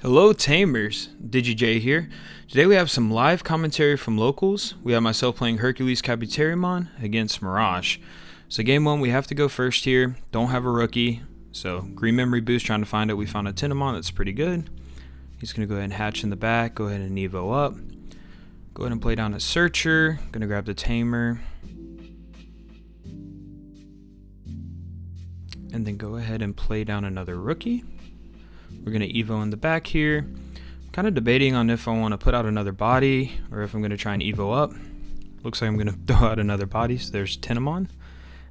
Hello Tamers, DigiJ here. Today we have some live commentary from locals. We have myself playing HerculesKabuterimon against Mirage. So game 1, we have to go first here. Don't have a rookie. So green memory boost, trying to find it. We found a Digimon that's pretty good. He's going to go ahead and hatch in the back. Go ahead and Evo up. Go ahead and play down a Searcher. Going to grab the Tamer. And then go ahead and play down another rookie. We're going to Evo in the back here. Kind of debating on if I want to put out another body or if I'm going to try and Evo up. Looks like I'm going to throw out another body, so there's Digimon. And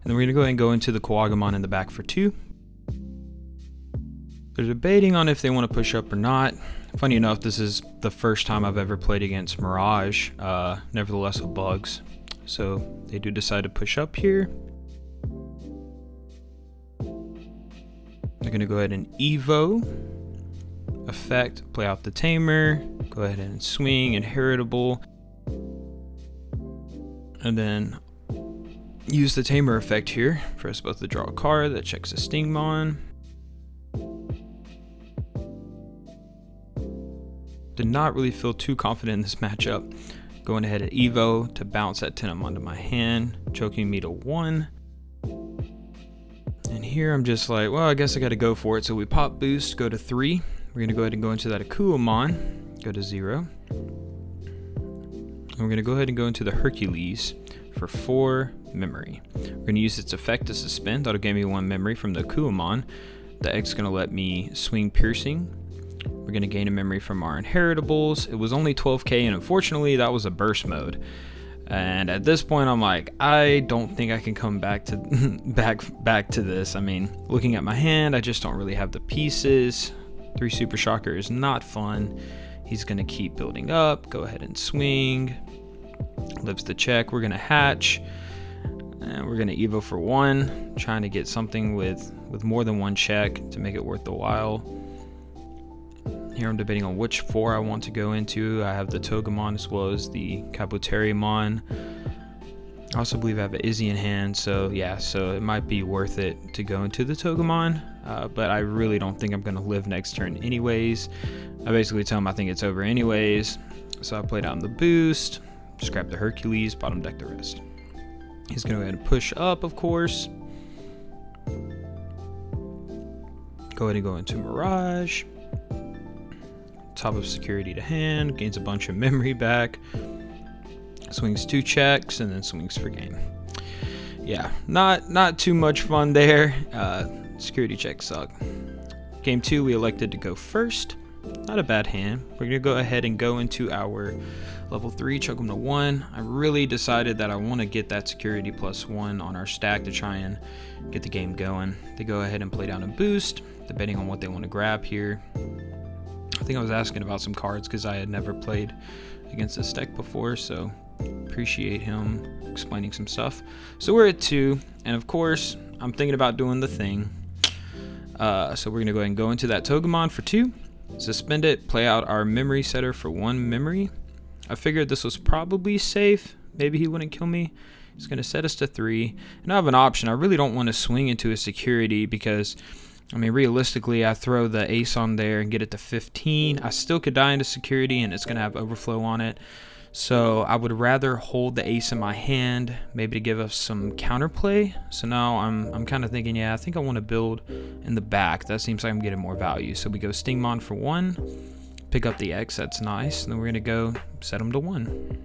then we're going to go ahead and go into the Kabuterimon in the back for 2. They're debating on if they want to push up or not. Funny enough, this is the first time I've ever played against Mirage, nevertheless with bugs. So they do decide to push up here. They're going to go ahead and Evo. Effect, play out the Tamer, go ahead and swing, inheritable, and then use the Tamer effect here for us both to draw a card that checks a Stingmon. Did not really feel too confident in this matchup. Going ahead at Evo to bounce that Digimon to my hand, choking me to 1. And here I'm just like, well, I guess I got to go for it. So we pop boost, go to 3. We're going to go ahead and go into that Akumon, go to 0. And we're going to go ahead and go into the Hercules for 4 memory. We're going to use its effect to suspend. That'll give me 1 memory from the Akumon. The X is going to let me swing piercing. We're going to gain a memory from our inheritables. It was only 12k, and unfortunately that was a burst mode. And at this point I'm like, I don't think I can come back to back to this. I mean, looking at my hand, I just don't really have the pieces. 3 Super Shocker is not fun. He's going to keep building up. Go ahead and swing. Lives the check. We're going to hatch. And we're going to Evo for 1. Trying to get something with more than 1 check to make it worth the while. Here I'm debating on which 4 I want to go into. I have the Togemon as well as the Kabuterimon. I also believe I have an Izzy in hand, so yeah, so it might be worth it to go into the Togemon, but I really don't think I'm going to live next turn anyways. I basically tell him I think it's over anyways, so I played out the boost, just grab the Hercules, bottom deck the rest. He's going to go ahead and push up, of course. Go ahead and go into Mirage. Top of security to hand, gains a bunch of memory back. Swings 2 checks and then swings for game. Yeah, not too much fun there. Security checks suck. Game 2, we elected to go first. Not a bad hand. We're gonna go ahead and go into our level 3, choke them to 1. I really decided that I want to get that security +1 on our stack to try and get the game going. They go ahead and play down a boost, depending on what they want to grab here. I think I was asking about some cards because I had never played against this deck before, so appreciate him explaining some stuff. So we're at 2, and of course I'm thinking about doing the thing. So we're gonna go ahead and go into that Togemon for 2, suspend it, play out our memory setter for 1 memory. I figured this was probably safe. Maybe he wouldn't kill me. He's gonna set us to 3, and I have an option. I really don't want to swing into a security because, I mean, realistically, I throw the ace on there and get it to 15. I still could die into security, and it's gonna have overflow on it. So I would rather hold the ace in my hand, maybe to give us some counterplay. So now I'm kind of thinking, yeah, I think I want to build in the back. That seems like I'm getting more value. So we go Stingmon for 1, pick up the X, that's nice. And then we're going to go set him to 1.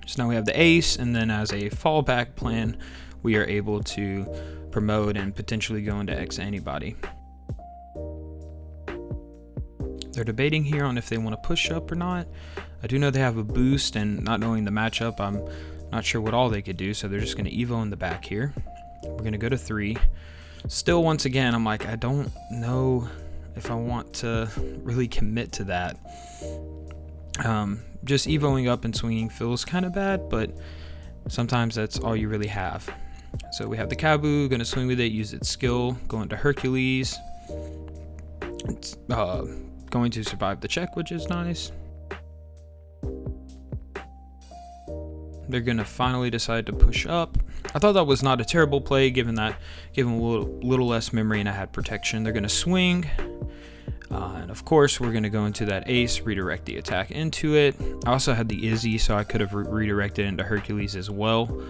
So now we have the ace, and then as a fallback plan, we are able to promote and potentially go into X anybody. They're debating here on if they want to push up or not. I do know they have a boost, and not knowing the matchup, I'm not sure what all they could do, so they're just going to Evo in the back here. We're going to go to 3. Still, once again, I'm like, I don't know if I want to really commit to that. Just Evoing up and swinging feels kind of bad, but sometimes that's all you really have. So we have the Kabu, going to swing with it, use its skill, go into Hercules. It's going to survive the check, which is nice. They're going to finally decide to push up. I thought that was not a terrible play, given a little less memory and I had protection. They're going to swing. And of course, we're going to go into that ace, redirect the attack into it. I also had the Izzy, so I could have redirected into Hercules as well.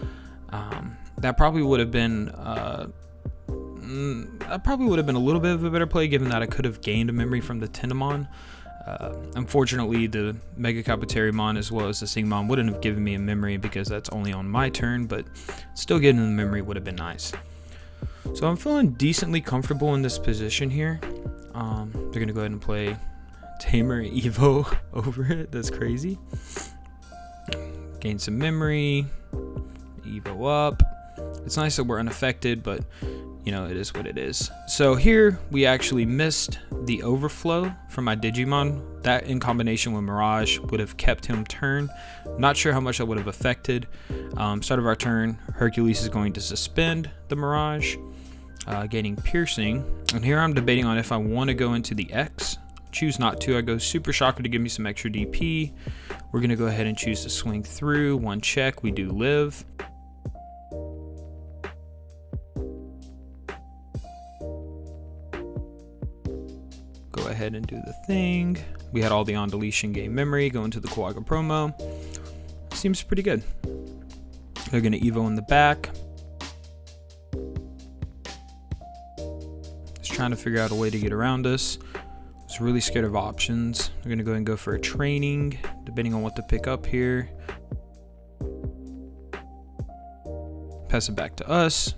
That probably would have been a little bit of a better play, given that I could have gained a memory from the Tendamon. Unfortunately, the HerculesKabuterimon as well as the Sigmon wouldn't have given me a memory because that's only on my turn, but still getting the memory would have been nice. So I'm feeling decently comfortable in this position here. They're going to go ahead and play Tamer Evo over it. That's crazy. Gain some memory. Evo up. It's nice that we're unaffected, but you know, it is what it is. So here we actually missed the overflow from my Digimon. That in combination with Mirage would have kept him turn. Not sure how much that would have affected. Start of our turn, Hercules is going to suspend the Mirage, gaining piercing. And here I'm debating on if I want to go into the X. Choose not to. I go Super Shocker to give me some extra DP. We're going to go ahead and choose to swing through. One check, we do live. Go ahead and do the thing. We had all the on deletion game memory, go into the Quagga promo. Seems pretty good. They're gonna Evo in the back. Just trying to figure out a way to get around us. I was really scared of options. They're gonna go ahead and go for a training, depending on what to pick up here. Pass it back to us.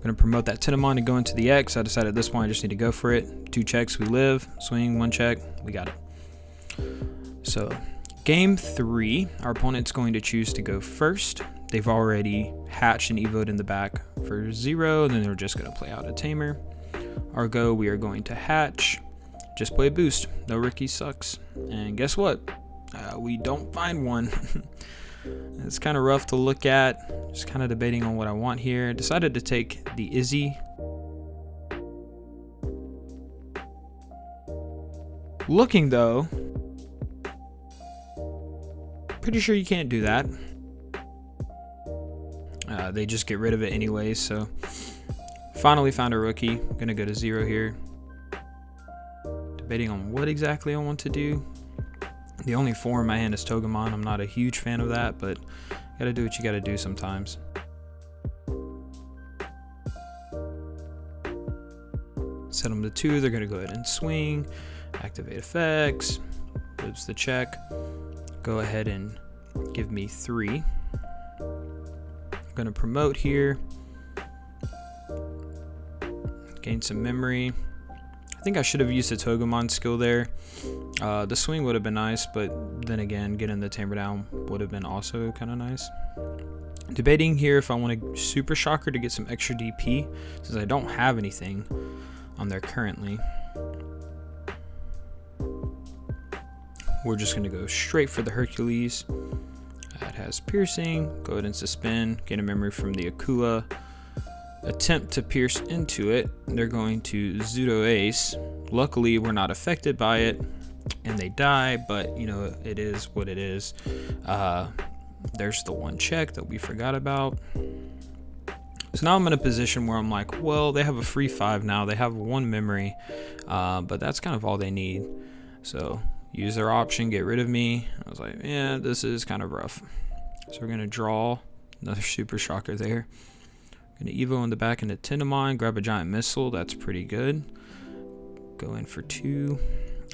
Gonna promote that Tendamon and go into the X. I decided at this point I just need to go for it. 2 checks, we live. Swing, 1 check, we got it. So game 3, our opponent's going to choose to go first. They've already hatched and evoed in the back for 0, and then they're just gonna play out a Tamer. Our go, we are going to hatch. Just play a boost. No Ricky sucks. And guess what? We don't find one. It's kind of rough to look at. Just kind of debating on what I want here. Decided to take the Izzy. Looking though, pretty sure you can't do that. They just get rid of it anyways, so finally found a rookie. Gonna go to 0 here. Debating on what exactly I want to do. The only 4 in my hand is Togemon. I'm not a huge fan of that, but you gotta do what you gotta do sometimes. Set them to 2. They're gonna go ahead and swing. Activate effects. Lives the check. Go ahead and give me 3. I'm gonna promote here. Gain some memory. I think I should have used the Togemon skill there. The swing would have been nice, but then again, getting the Tamer down would have been also kind of nice. Debating here if I want to Super Shocker to get some extra DP, since I don't have anything on there currently. We're just going to go straight for the Hercules. That has piercing. Go ahead and suspend. Get a memory from the Akua. Attempt to pierce into it. They're going to Zudo Ace. Luckily, we're not affected by it, and they die, but you know, it is what it is. There's the 1 check that we forgot about. So now I'm in a position where I'm like, well, they have a free 5 now. They have 1 memory, but that's kind of all they need. So use their option, get rid of me. I was like, yeah, this is kind of rough. So we're gonna draw another Super Shocker there. Gonna Evo in the back into Tendamon, grab a giant missile. That's pretty good. Go in for 2.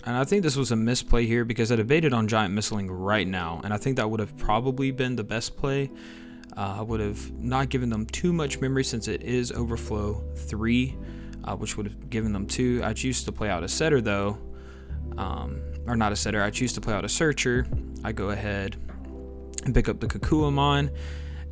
And I think this was a misplay here because I debated on giant missiling right now, and I think that would have probably been the best play. I would have not given them too much memory since it is overflow 3, which would have given them 2. I choose to play out a setter though, or not a setter. I choose to play out a searcher. I go ahead and pick up the Kakuamon.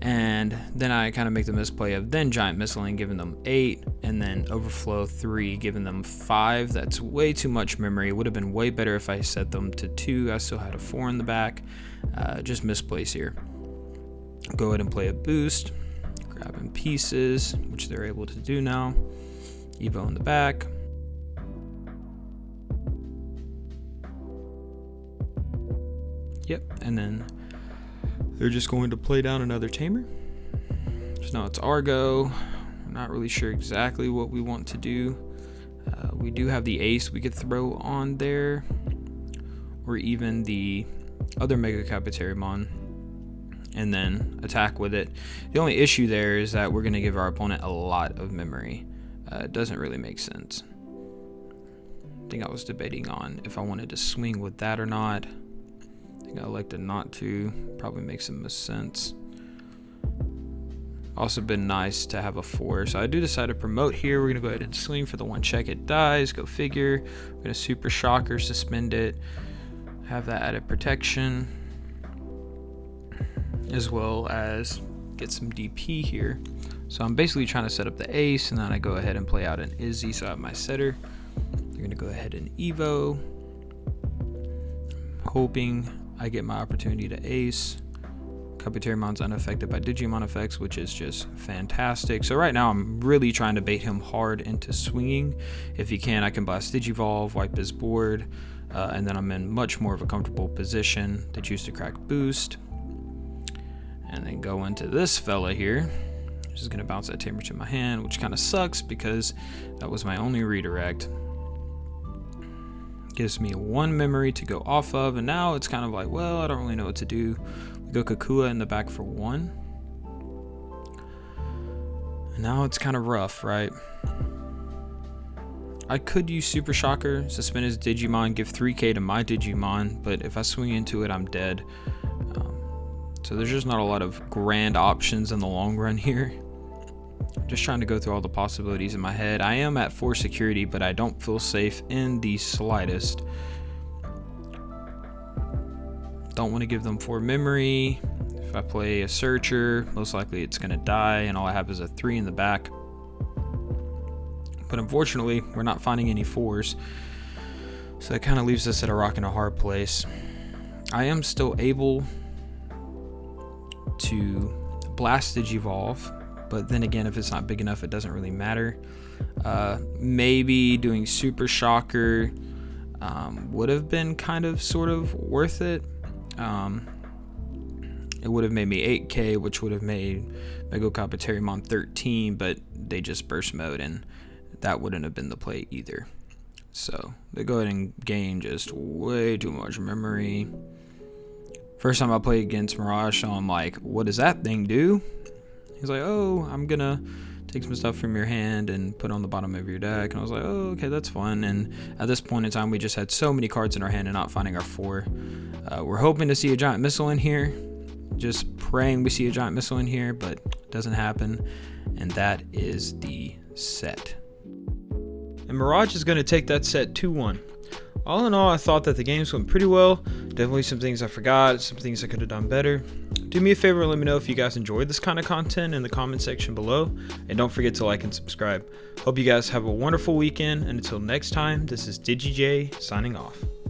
And then I kind of make the misplay of then giant missiling, giving them 8, and then overflow 3, giving them 5. That's way too much memory. It would have been way better if I set them to 2. I still had a 4 in the back. Just misplace here. Go ahead and play a boost, grabbing pieces, which they're able to do now. Evo in the back. Yep, and then they're just going to play down another Tamer. So now it's our go. I'm not really sure exactly what we want to do. We do have the ace we could throw on there, or even the other Mega Kabuterimon, and then attack with it. The only issue there is that we're going to give our opponent a lot of memory. It doesn't really make sense. I think I was debating on if I wanted to swing with that or not. I think I elected not to. Probably makes the most sense. Also been nice to have a 4, so I do decide to promote here. We're gonna go ahead and swing for the 1 check. It dies, go figure. We're gonna super shocker, suspend it, have that added protection, as well as get some DP here. So I'm basically trying to set up the ace, and then I go ahead and play out an Izzy, so I have my setter. We're gonna go ahead and Evo, hoping I get my opportunity to ace. Kabuterimon's unaffected by Digimon effects, which is just fantastic. So right now I'm really trying to bait him hard into swinging. If he can, I can blast Digivolve, wipe his board, and then I'm in much more of a comfortable position to choose to crack boost. And then go into this fella here. Just gonna bounce that Tamer to my hand, which kind of sucks because that was my only redirect. Gives me 1 memory to go off of, and now it's kind of like, well, I don't really know what to do. We go Kakua in the back for 1. And now it's kind of rough, right? I could use Super Shocker, suspend his Digimon, give 3k to my Digimon, but if I swing into it, I'm dead. So there's just not a lot of grand options in the long run here. Just trying to go through all the possibilities in my head. I am at 4 security, but I don't feel safe in the slightest. Don't want to give them 4 memory. If I play a searcher, most likely it's going to die, and all I have is a 3 in the back. But unfortunately, we're not finding any 4s. So that kind of leaves us at a rock and a hard place. I am still able to blast Digivolve, but then again, if it's not big enough, it doesn't really matter. Maybe doing Super Shocker would have been kind of sort of worth it. It would have made me 8k, which would have made Mega Kabuterimon 13, but they just burst mode, and that wouldn't have been the play either. So they go ahead and gain just way too much memory. First time I played against Mirage, so I'm like, what does that thing do? He's like, oh, I'm gonna take some stuff from your hand and put on the bottom of your deck. And I was like, oh, okay, that's fun. And at this point in time, we just had so many cards in our hand and not finding our 4. We're hoping to see a giant missile in here. Just praying we see a giant missile in here, but it doesn't happen. And that is the set. And Mirage is gonna take that set 2-1. All in all, I thought that the games went pretty well. Definitely some things I forgot, some things I could have done better. Do me a favor and let me know if you guys enjoyed this kind of content in the comment section below. And don't forget to like and subscribe. Hope you guys have a wonderful weekend. And until next time, this is DigiJ signing off.